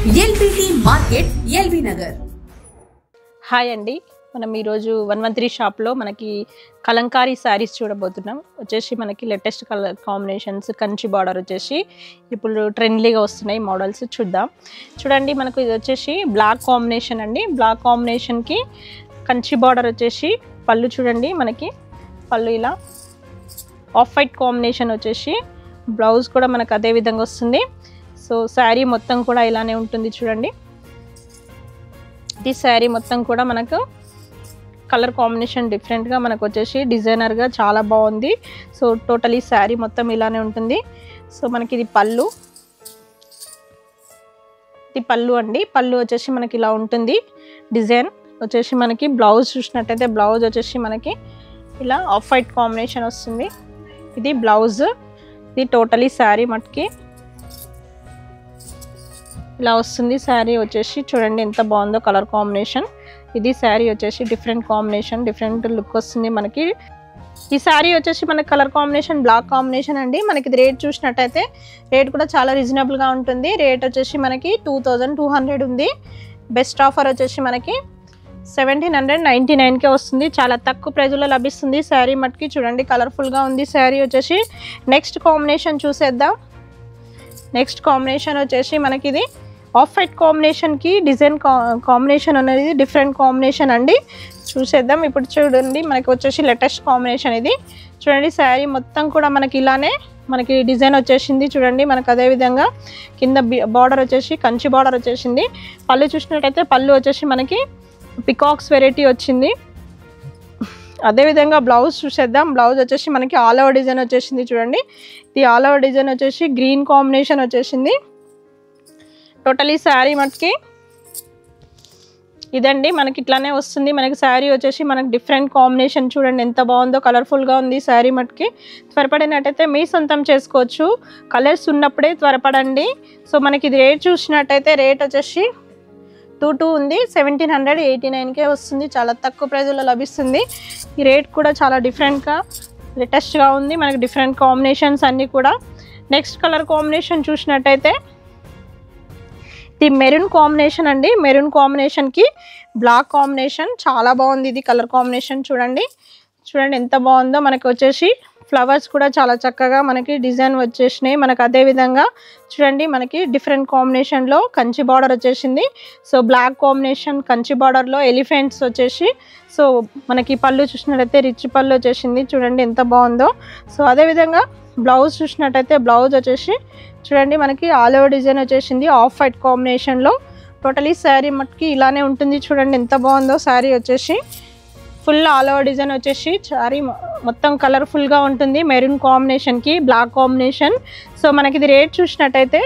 LBT market LB Nagar. Hi అండి, మనం ఈరోజు 113 షాప్లో మనకి కలంకారీ శారీస్ చూడబోతున్నాం. వచ్చేసి మనకి latest colour combinations, Kanchi border వచ్చేసి ఇప్పుడు ట్రెండ్లీగా వస్తున్నాయి మోడల్స్. చూడండి, మనకు ఇది వచ్చేసి బ్లాక్ కాంబినేషన్ అండి. బ్లాక్ కాంబినేషన్కి కంచి బార్డర్ వచ్చేసి పళ్ళు చూడండి, మనకి పళ్ళు ఇలా ఆఫ్ వైట్ కాంబినేషన్ వచ్చేసి బ్లౌజ్ కూడా మనకు అదే విధంగా వస్తుంది. సో శారీ మొత్తం కూడా ఇలానే ఉంటుంది చూడండి. ఈ శారీ మొత్తం కూడా మనకు కలర్ కాంబినేషన్ డిఫరెంట్గా మనకు వచ్చేసి డిజైనర్గా చాలా బాగుంది. సో టోటలీ శారీ మొత్తం ఇలానే ఉంటుంది. సో మనకి ఇది పళ్ళు, ఇది పళ్ళు అండి. పళ్ళు వచ్చేసి మనకి ఇలా ఉంటుంది. డిజైన్ వచ్చేసి మనకి బ్లౌజ్ చూసినట్టయితే బ్లౌజ్ వచ్చేసి మనకి ఇలా ఆఫ్ వైట్ కాంబినేషన్ వస్తుంది. ఇది బ్లౌజ్. ఇది టోటలీ శారీ మటుకి ఇలా వస్తుంది. శారీ వచ్చేసి చూడండి ఎంత బాగుందో కలర్ కాంబినేషన్. ఇది శారీ వచ్చేసి డిఫరెంట్ కాంబినేషన్, డిఫరెంట్ లుక్ వస్తుంది మనకి. ఈ శారీ వచ్చేసి మనకి కలర్ కాంబినేషన్ బ్లాక్ కాంబినేషన్ అండి. మనకి ఇది రేట్ చూసినట్టయితే రేట్ కూడా చాలా రీజనబుల్గా ఉంటుంది. రేట్ వచ్చేసి మనకి 2200 ఉంది. బెస్ట్ ఆఫర్ వచ్చేసి మనకి 1799కే వస్తుంది. చాలా తక్కువ ప్రైజ్లో లభిస్తుంది శారీ మటుకి. చూడండి కలర్ఫుల్గా ఉంది శారీ వచ్చేసి. నెక్స్ట్ కాంబినేషన్ చూసేద్దాం. నెక్స్ట్ కాంబినేషన్ వచ్చేసి మనకి ఇది ఆఫ్ వైట్ కాంబినేషన్కి డిజైన్ కాంబినేషన్ అనేది డిఫరెంట్ కాంబినేషన్ అండి. చూసేద్దాం. ఇప్పుడు చూడండి మనకి వచ్చేసి లేటెస్ట్ కాంబినేషన్ ఇది. చూడండి శారీ మొత్తం కూడా మనకి ఇలానే మనకి డిజైన్ వచ్చేసింది చూడండి. మనకు అదేవిధంగా కింద బార్డర్ వచ్చేసి కంచి బార్డర్ వచ్చేసింది. పళ్ళు చూసినట్టయితే పళ్ళు వచ్చేసి మనకి పికాక్స్ వెరైటీ వచ్చింది. అదేవిధంగా బ్లౌజ్ చూసేద్దాం. బ్లౌజ్ వచ్చేసి మనకి ఆల్ ఓవర్ డిజైన్ వచ్చేసింది చూడండి. ఇది ఆల్ ఓవర్ డిజైన్ వచ్చేసి గ్రీన్ కాంబినేషన్ వచ్చేసింది. టోటలీ శారీ మటుకి ఇదండి మనకి ఇట్లానే వస్తుంది. మనకి శారీ వచ్చేసి మనకి డిఫరెంట్ కాంబినేషన్ చూడండి ఎంత బాగుందో, కలర్ఫుల్గా ఉంది శారీ మటుకి. త్వరపడినట్టయితే మీ సొంతం చేసుకోవచ్చు. కలర్స్ ఉన్నప్పుడే త్వరపడండి. సో మనకి ఇది రేట్ చూసినట్టయితే రేట్ వచ్చేసి 22 ఉంది. 1789కే వస్తుంది. చాలా తక్కువ ప్రైజ్లో లభిస్తుంది. ఈ రేట్ కూడా చాలా డిఫరెంట్గా లేటెస్ట్గా ఉంది. మనకి డిఫరెంట్ కాంబినేషన్స్ అన్నీ కూడా. నెక్స్ట్ కలర్ కాంబినేషన్ చూసినట్టయితే ఇది మెరూన్ కాంబినేషన్ అండి. మెరూన్ కాంబినేషన్కి బ్లాక్ కాంబినేషన్ చాలా బాగుంది. ఇది కలర్ కాంబినేషన్ చూడండి. చూడండి ఎంత బాగుందో. మనకి వచ్చేసి ఫ్లవర్స్ కూడా చాలా చక్కగా మనకి డిజైన్ వచ్చేసినాయి. మనకు అదేవిధంగా చూడండి మనకి డిఫరెంట్ కాంబినేషన్లో కంచి బార్డర్ వచ్చేసింది. సో బ్లాక్ కాంబినేషన్ కంచి బార్డర్లో ఎలిఫెంట్స్ వచ్చేసి సో మనకి పళ్ళు చూసినట్టయితే రిచ్ పళ్ళు వచ్చేసింది. చూడండి ఎంత బాగుందో. సో అదేవిధంగా బ్లౌజ్ చూసినట్టయితే బ్లౌజ్ వచ్చేసి చూడండి మనకి ఆల్ ఓవర్ డిజైన్ వచ్చేసింది ఆఫ్ వైట్ కాంబినేషన్లో. టోటలీ శారీ మటుకి ఇలానే ఉంటుంది. చూడండి ఎంత బాగుందో శారీ వచ్చేసి. ఫుల్ ఆల్ ఓవర్ డిజైన్ వచ్చేసి శారీ మొత్తం కలర్ఫుల్గా ఉంటుంది. మెరూన్ కాంబినేషన్కి బ్లాక్ కాంబినేషన్. సో మనకి ఇది రేట్ చూసినట్టయితే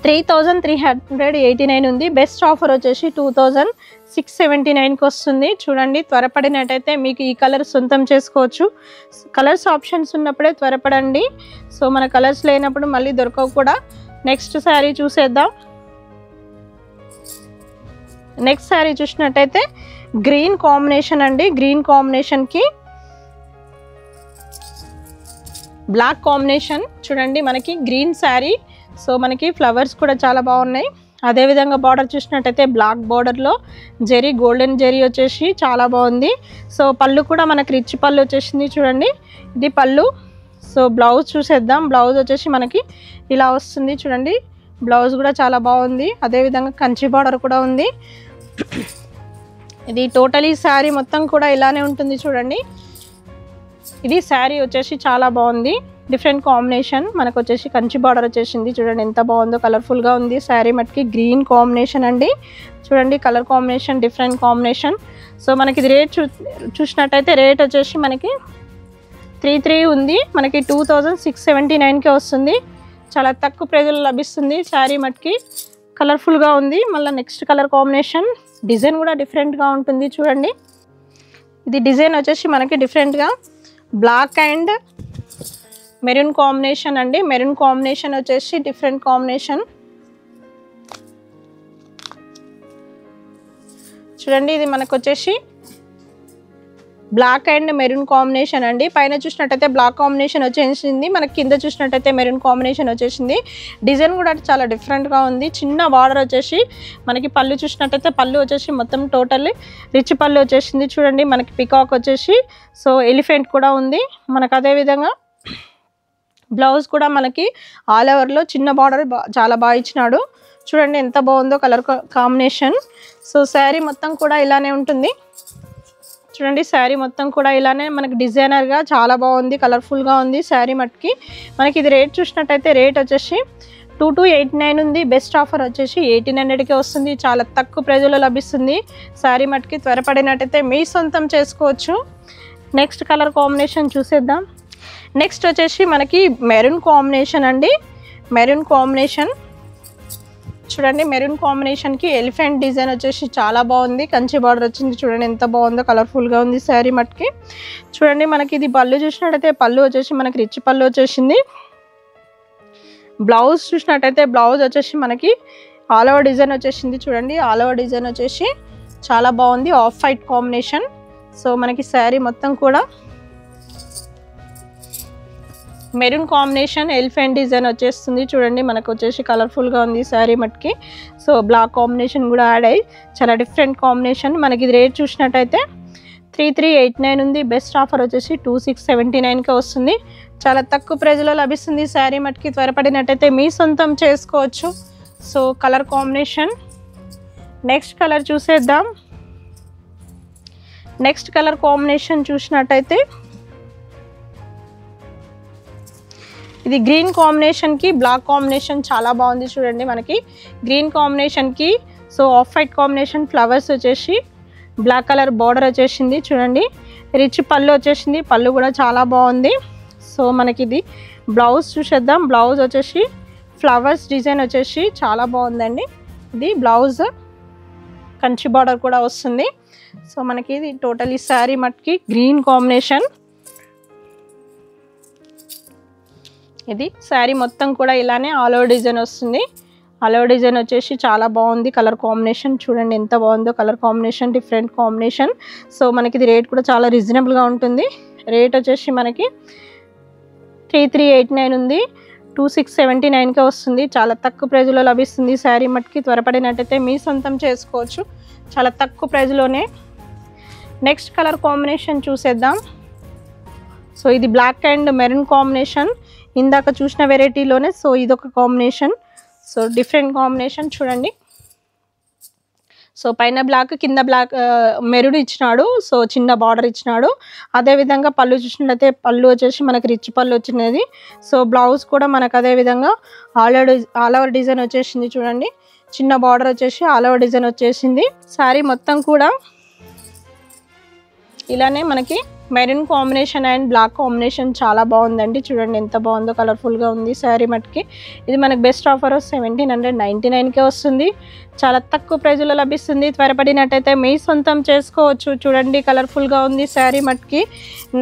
3389 ఉంది. బెస్ట్ ఆఫర్ వచ్చేసి 2679కి వస్తుంది. చూడండి త్వరపడినట్టయితే మీకు ఈ కలర్ సొంతం చేసుకోవచ్చు. కలర్స్ ఆప్షన్స్ ఉన్నప్పుడే త్వరపడండి. సో మన కలర్స్ లేనప్పుడు మళ్ళీ దొరకవు కూడా. నెక్స్ట్ శారీ చూసేద్దాం. నెక్స్ట్ శారీ చూసినట్టయితే గ్రీన్ కాంబినేషన్ అండి. గ్రీన్ కాంబినేషన్కి బ్లాక్ కాంబినేషన్ చూడండి మనకి గ్రీన్ శారీ. సో మనకి ఫ్లవర్స్ కూడా చాలా బాగున్నాయి. అదేవిధంగా బార్డర్ చూసినట్టయితే బ్లాక్ బార్డర్లో జెరీ గోల్డెన్ జెరీ వచ్చేసి చాలా బాగుంది. సో పళ్ళు కూడా మనకి రిచ్ పళ్ళు వచ్చేసింది చూడండి. ఇది పళ్ళు. సో బ్లౌజ్ చూసేద్దాం. బ్లౌజ్ వచ్చేసి మనకి ఇలా వస్తుంది చూడండి. బ్లౌజ్ కూడా చాలా బాగుంది. అదేవిధంగా కంచి బార్డర్ కూడా ఉంది. ఇది టోటలీ శారీ మొత్తం కూడా ఇలానే ఉంటుంది చూడండి. ఇది శారీ వచ్చేసి చాలా బాగుంది. డిఫరెంట్ కాంబినేషన్ మనకు వచ్చేసి కంచి బార్డర్ వచ్చేసింది. చూడండి ఎంత బాగుందో, కలర్ఫుల్గా ఉంది శారీ మటుకి. గ్రీన్ కాంబినేషన్ అండి. చూడండి colour combination different combination. So మనకి ఇది రేట్ చూసినట్టయితే రేట్ వచ్చేసి మనకి 33 ఉంది. మనకి 2679కే వస్తుంది. చాలా తక్కువ ప్రైజ్లో లభిస్తుంది శారీ మటుకి. కలర్ఫుల్గా ఉంది. మళ్ళీ నెక్స్ట్ కలర్ కాంబినేషన్ డిజైన్ కూడా డిఫరెంట్గా ఉంటుంది చూడండి. ఇది డిజైన్ వచ్చేసి మనకి డిఫరెంట్గా బ్లాక్ అండ్ మెరూన్ కాంబినేషన్ అండి. మెరూన్ కాంబినేషన్ వచ్చేసి డిఫరెంట్ కాంబినేషన్ చూడండి. ఇది మనకు వచ్చేసి బ్లాక్ అండ్ మెరూన్ కాంబినేషన్ అండి. పైన చూసినట్టయితే బ్లాక్ కాంబినేషన్ వచ్చేసింది, మనకి కింద చూసినట్టయితే మెరూన్ కాంబినేషన్ వచ్చేసింది. డిజైన్ కూడా చాలా డిఫరెంట్గా ఉంది. చిన్న బార్డర్ వచ్చేసి మనకి పళ్ళు చూసినట్టయితే పళ్ళు వచ్చేసి మొత్తం టోటల్లీ రిచ్ పళ్ళు వచ్చేసింది. చూడండి మనకి పికాక్ వచ్చేసి సో ఎలిఫెంట్ కూడా ఉంది. మనకు అదేవిధంగా బ్లౌజ్ కూడా మనకి ఆల్ ఓవర్లో చిన్న బార్డర్ చాలా బాగా ఇచ్చినాడు. చూడండి ఎంత బాగుందో కలర్ కాంబినేషన్. సో శారీ మొత్తం కూడా ఇలానే ఉంటుంది. చూడండి శారీ మొత్తం కూడా ఇలానే మనకి డిజైనర్గా చాలా బాగుంది, కలర్ఫుల్గా ఉంది శారీ మట్కి. మనకి ఇది రేట్ చూసినట్టయితే రేట్ వచ్చేసి 2289 ఉంది. బెస్ట్ ఆఫర్ వచ్చేసి 1800కే వస్తుంది. చాలా తక్కువ ప్రైజ్లో లభిస్తుంది శారీ మట్కి. త్వరపడినట్టయితే మీ సొంతం చేసుకోవచ్చు. నెక్స్ట్ కలర్ కాంబినేషన్ చూసేద్దాం. నెక్స్ట్ వచ్చేసి మనకి మెరూన్ కాంబినేషన్ అండి. మెరూన్ కాంబినేషన్ చూడండి, మెరూన్ కాంబినేషన్కి ఎలిఫెంట్ డిజైన్ వచ్చేసి చాలా బాగుంది. కంచి బార్డర్ వచ్చింది. చూడండి ఎంత బాగుందో, కలర్ఫుల్గా ఉంది శారీ మట్కి. చూడండి మనకి ఇది పళ్ళు చూసినట్టయితే పళ్ళు వచ్చేసి మనకి రిచ్ పళ్ళు వచ్చేసింది. బ్లౌజ్ చూసినట్టయితే బ్లౌజ్ వచ్చేసి మనకి ఆల్ ఓవర్ డిజైన్ వచ్చేసింది. చూడండి ఆల్ ఓవర్ డిజైన్ వచ్చేసి చాలా బాగుంది, ఆఫ్ వైట్ కాంబినేషన్. సో మనకి శారీ మొత్తం కూడా మెరూన్ కాంబినేషన్ ఎలిఫెంట్ డిజైన్ వచ్చేస్తుంది. చూడండి మనకు వచ్చేసి కలర్ఫుల్గా ఉంది శారీ మట్కి. సో బ్లాక్ కాంబినేషన్ కూడా యాడ్ అయ్యి చాలా డిఫరెంట్ కాంబినేషన్. మనకి ఇది రేట్ చూసినట్టయితే 3389 ఉంది. బెస్ట్ ఆఫర్ వచ్చేసి 2679కే వస్తుంది. చాలా తక్కువ ప్రైజ్లో లభిస్తుంది శారీ మట్కి. త్వరపడినట్టయితే మీ సొంతం చేసుకోవచ్చు. So colour combination next colour చూసేద్దాం. నెక్స్ట్ కలర్ కాంబినేషన్ చూసినట్టయితే ఇది గ్రీన్ కాంబినేషన్కి బ్లాక్ కాంబినేషన్ చాలా బాగుంది. చూడండి మనకి గ్రీన్ కాంబినేషన్కి so off white combination flowers వచ్చేసి బ్లాక్ కలర్ బార్డర్ వచ్చేసింది. చూడండి రిచ్ పళ్ళు వచ్చేసింది. పళ్ళు కూడా చాలా బాగుంది. సో మనకి ఇది బ్లౌజ్ చూసేద్దాం. బ్లౌజ్ వచ్చేసి ఫ్లవర్స్ డిజైన్ వచ్చేసి చాలా బాగుందండి. ఇది బ్లౌజ్ కంచి బార్డర్ కూడా వస్తుంది. సో మనకి ఇది టోటలీ శారీ మట్కి గ్రీన్ కాంబినేషన్. ఇది శారీ మొత్తం కూడా ఇలానే ఆల్ ఓవర్ డిజైన్ వస్తుంది. ఆల్ ఓవర్ డిజైన్ వచ్చేసి చాలా బాగుంది కలర్ కాంబినేషన్. చూడండి ఎంత బాగుందో colour combination, different combination. So మనకి ఇది రేట్ కూడా చాలా రీజనబుల్గా ఉంటుంది. రేట్ వచ్చేసి మనకి 3389 ఉంది. 2679కే వస్తుంది. చాలా తక్కువ ప్రైజ్లో లభిస్తుంది శారీ మట్కి. త్వరపడినట్టయితే మీ సొంతం చేసుకోవచ్చు చాలా తక్కువ ప్రైజ్లోనే. నెక్స్ట్ కలర్ కాంబినేషన్ చూసేద్దాం. సో ఇది బ్లాక్ అండ్ మెరూన్ కాంబినేషన్. ఇందాక చూసిన వెరైటీలోనే సో ఇదొక కాంబినేషన్. సో డిఫరెంట్ కాంబినేషన్ చూడండి. సో పైన బ్లాక్ కింద బ్లాక్ మెరూన్ ఇచ్చినాడు. సో చిన్న బార్డర్ ఇచ్చినాడు. అదేవిధంగా పళ్ళు చూసినట్లయితే పళ్ళు వచ్చేసి మనకి రిచ్ పళ్ళు వచ్చినది. సో బ్లౌజ్ కూడా మనకు అదేవిధంగా ఆల్ ఓవర్ డిజైన్ వచ్చేసింది. చూడండి చిన్న బార్డర్ వచ్చేసి ఆల్ ఓవర్ డిజైన్ వచ్చేసింది. శారీ మొత్తం కూడా ఇలానే మనకి maroon combination and black combination చాలా బాగుందండి. చూడండి ఎంత బాగుందో, కలర్ఫుల్గా ఉంది శారీ మట్కి. ఇది మనకి బెస్ట్ ఆఫర్ 1799కే వస్తుంది. చాలా తక్కువ ప్రైజ్లో లభిస్తుంది. త్వరపడినట్టయితే మీ సొంతం చేసుకోవచ్చు. చూడండి కలర్ఫుల్గా ఉంది శారీ మట్కి.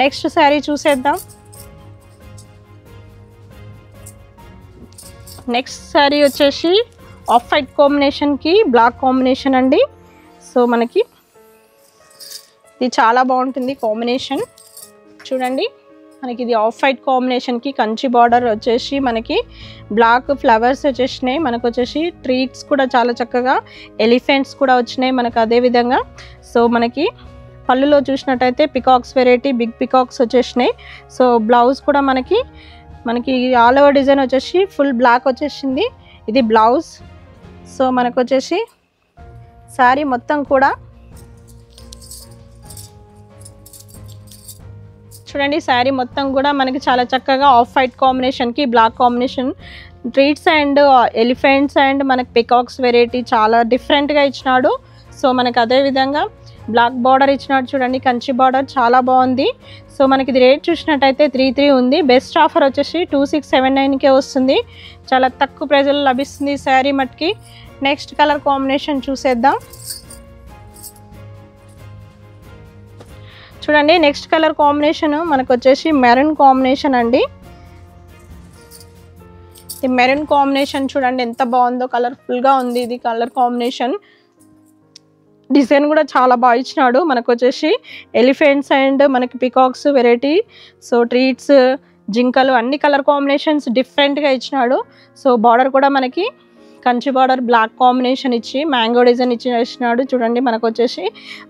నెక్స్ట్ శారీ చూసేద్దాం. నెక్స్ట్ శారీ వచ్చేసి ఆఫ్ వైట్ కాంబినేషన్కి బ్లాక్ కాంబినేషన్ అండి. సో మనకి ఇది చాలా బాగుంటుంది కాంబినేషన్. చూడండి మనకి ఇది ఆఫ్ వైట్ కాంబినేషన్కి కంచి బార్డర్ వచ్చేసి మనకి బ్లాక్ ఫ్లవర్స్ వచ్చేసినాయి. మనకు వచ్చేసి ట్రీట్స్ కూడా చాలా చక్కగా ఎలిఫెంట్స్ కూడా వచ్చినాయి మనకు. అదేవిధంగా సో మనకి పళ్ళులో చూసినట్టయితే పికాక్స్ వెరైటీ బిగ్ పికాక్స్ వచ్చేసినాయి. సో బ్లౌజ్ కూడా మనకి ఆల్ ఓవర్ డిజైన్ వచ్చేసి ఫుల్ బ్లాక్ వచ్చేసింది. ఇది బ్లౌజ్. సో మనకు వచ్చేసి శారీ మొత్తం కూడా చూడండి శారీ మొత్తం కూడా మనకి చాలా చక్కగా ఆఫ్ వైట్ కాంబినేషన్కి black combination trees and elephants and మనకి పికాక్స్ వెరైటీ చాలా డిఫరెంట్గా ఇచ్చినాడు. సో మనకి అదేవిధంగా బ్లాక్ బార్డర్ ఇచ్చినాడు. చూడండి కంచి బార్డర్ చాలా బాగుంది. సో మనకి ఇది రేట్ చూసినట్టయితే 33 ఉంది. బెస్ట్ ఆఫర్ వచ్చేసి 2679కే వస్తుంది. చాలా తక్కువ ప్రైజ్లో లభిస్తుంది శారీ మట్కి. నెక్స్ట్ కలర్ కాంబినేషన్ చూసేద్దాం. చూడండి నెక్స్ట్ కలర్ కాంబినేషన్ మనకు వచ్చేసి మెరూన్ కాంబినేషన్ అండి. ఈ మెరూన్ కాంబినేషన్ చూడండి ఎంత బాగుందో, కలర్ఫుల్గా ఉంది ఇది కలర్ కాంబినేషన్. డిజైన్ కూడా చాలా బాగా ఇచ్చినాడు. మనకు వచ్చేసి ఎలిఫెంట్స్ అండ్ మనకి పికాక్స్ వెరైటీ, సో ట్రీట్స్, జింకలు అన్ని కలర్ కాంబినేషన్స్ డిఫరెంట్గా ఇచ్చినాడు. సో బార్డర్ కూడా మనకి కంచి బార్డర్ బ్లాక్ కాంబినేషన్ ఇచ్చి మ్యాంగో డిజైన్ ఇచ్చినాడు చూడండి మనకు వచ్చేసి.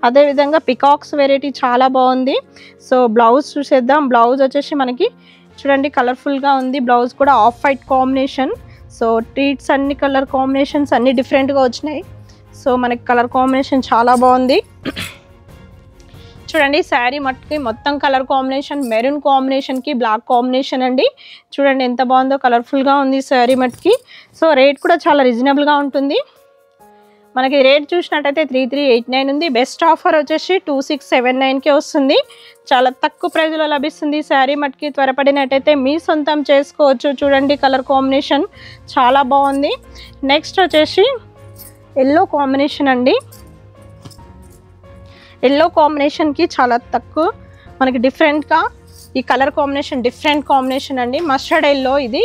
అదేవిధంగా పికాక్స్ వెరైటీ చాలా బాగుంది. సో బ్లౌజ్ చూసేద్దాం. బ్లౌజ్ వచ్చేసి మనకి చూడండి కలర్ఫుల్గా ఉంది. బ్లౌజ్ కూడా of white combination. So treats అన్ని కలర్ కాంబినేషన్స్ అన్ని డిఫరెంట్గా వచ్చినాయి. సో మనకి కలర్ కాంబినేషన్ చాలా బాగుంది. చూడండి శారీ మట్టుకి మొత్తం కలర్ కాంబినేషన్ మెరూన్ కాంబినేషన్కి బ్లాక్ కాంబినేషన్ అండి. చూడండి ఎంత బాగుందో, కలర్ఫుల్గా ఉంది శారీ మట్టుకి. సో రేట్ కూడా చాలా రీజనబుల్గా ఉంటుంది. మనకి రేట్ చూసినట్టయితే 3389 ఉంది. బెస్ట్ ఆఫర్ వచ్చేసి 2679కే వస్తుంది. చాలా తక్కువ ప్రైజ్లో లభిస్తుంది శారీ మట్టుకి. త్వరపడినట్టయితే మీ సొంతం చేసుకోవచ్చు. చూడండి కలర్ కాంబినేషన్ చాలా బాగుంది. నెక్స్ట్ వచ్చేసి ఎల్లో కాంబినేషన్ అండి. ఎల్లో కాంబినేషన్కి చాలా తక్కువ మనకి డిఫరెంట్గా ఈ కలర్ కాంబినేషన్ డిఫరెంట్ కాంబినేషన్ అండి. మస్టర్డ్ ఎల్లో ఇది.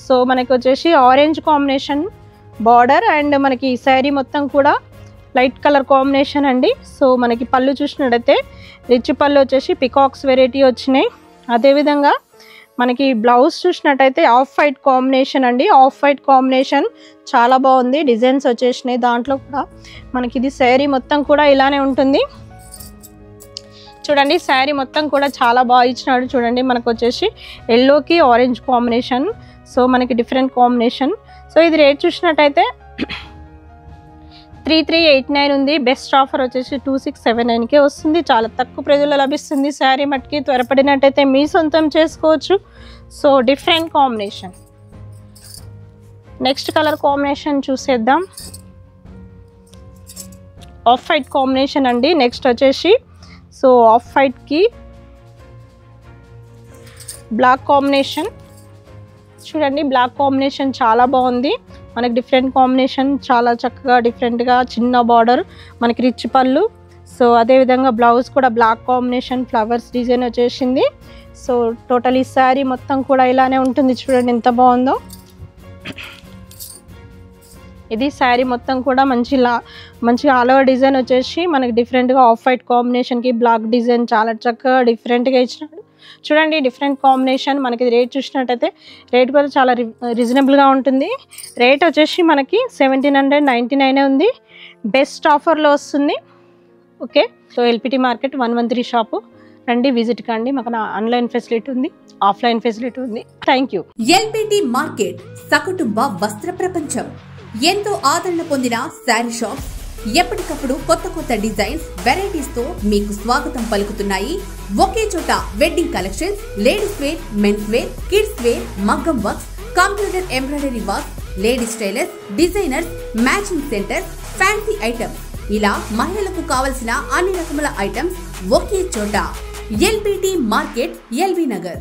సో మనకి వచ్చేసి ఆరెంజ్ కాంబినేషన్ బార్డర్ అండ్ మనకి ఈ శారీ మొత్తం కూడా లైట్ కలర్ కాంబినేషన్ అండి. సో మనకి పళ్ళు చూసినట్టయితే రిచ్ పళ్ళు వచ్చేసి పికాక్స్ వెరైటీ వచ్చినాయి. అదేవిధంగా మనకి బ్లౌజ్ చూసినట్టయితే ఆఫ్ వైట్ కాంబినేషన్ అండి. ఆఫ్ వైట్ కాంబినేషన్ చాలా బాగుంది. డిజైన్స్ వచ్చేసినాయి దాంట్లో కూడా. మనకి ఇది శారీ మొత్తం కూడా ఇలానే ఉంటుంది. చూడండి శారీ మొత్తం కూడా చాలా బాగా ఇచ్చినాడు. చూడండి మనకు వచ్చేసి ఎల్లోకి ఆరెంజ్ కాంబినేషన్. సో మనకి డిఫరెంట్ కాంబినేషన్. సో ఇది రేట్ చూసినట్టయితే 3389 ఉంది. బెస్ట్ ఆఫర్ వచ్చేసి 2679కే వస్తుంది. చాలా తక్కువ ప్రైజ్లో లభిస్తుంది శారీ మట్టుకి. త్వరపడినట్టయితే మీ సొంతం చేసుకోవచ్చు. So different combination. Next colour combination చూసేద్దాం. ఆఫ్ వైట్ కాంబినేషన్ అండి. నెక్స్ట్ వచ్చేసి సో ఆఫ్ వైట్కి బ్లాక్ కాంబినేషన్. చూడండి బ్లాక్ కాంబినేషన్ చాలా బాగుంది. మనకి డిఫరెంట్ కాంబినేషన్ చాలా చక్కగా డిఫరెంట్గా చిన్న బార్డర్ మనకి రిచ్ పళ్ళు. సో అదేవిధంగా బ్లౌజ్ కూడా బ్లాక్ కాంబినేషన్ ఫ్లవర్స్ డిజైన్ వచ్చేసింది. సో టోటల్ ఈ శారీ మొత్తం కూడా ఇలానే ఉంటుంది. చూడండి ఎంత బాగుందో. ఇది శారీ మొత్తం కూడా మంచి ఆల్ ఓవర్ డిజైన్ వచ్చేసి మనకి డిఫరెంట్గా ఆఫ్ వైట్ కాంబినేషన్కి బ్లాక్ డిజైన్ చాలా చక్కగా డిఫరెంట్గా ఇచ్చినాడు. చూడండి డిఫరెంట్ కాంబినేషన్. మనకి రేట్ చూసినట్టయితే రేట్ కూడా చాలా రీజనబుల్గా ఉంటుంది. రేట్ వచ్చేసి మనకి 1799 ఉంది. బెస్ట్ ఆఫర్లో వస్తుంది. Okay. So LPT market 113 shop రండి, విజిట్ కండి. మాకు ఆన్లైన్ ఫెసిలిటీ ఉంది, ఆఫ్లైన్ ఫెసిలిటీ ఉంది. Thank you. ఎల్పిటి మార్కెట్ సకుటుంబ వస్త్ర ప్రపంచం. ఎంతో ఆదరణ పొందిన శారీ షాప్ ఎప్పటికప్పుడు కొత్త డిజైన్స్ వెరైటీస్ తో మీకు స్వాగతం పలుకుతున్నాయి. ఒకే చోట wedding collections, ladies wear, men's wear, kids wear, మగ్గం works, computer embroidery work, ladies tailors, designers, matching centre, fancy items, ఇలా మహిళలకు కావలసిన అన్ని రకముల ఐటమ్స్ ఒకే చోట. LPT market, LB Nagar.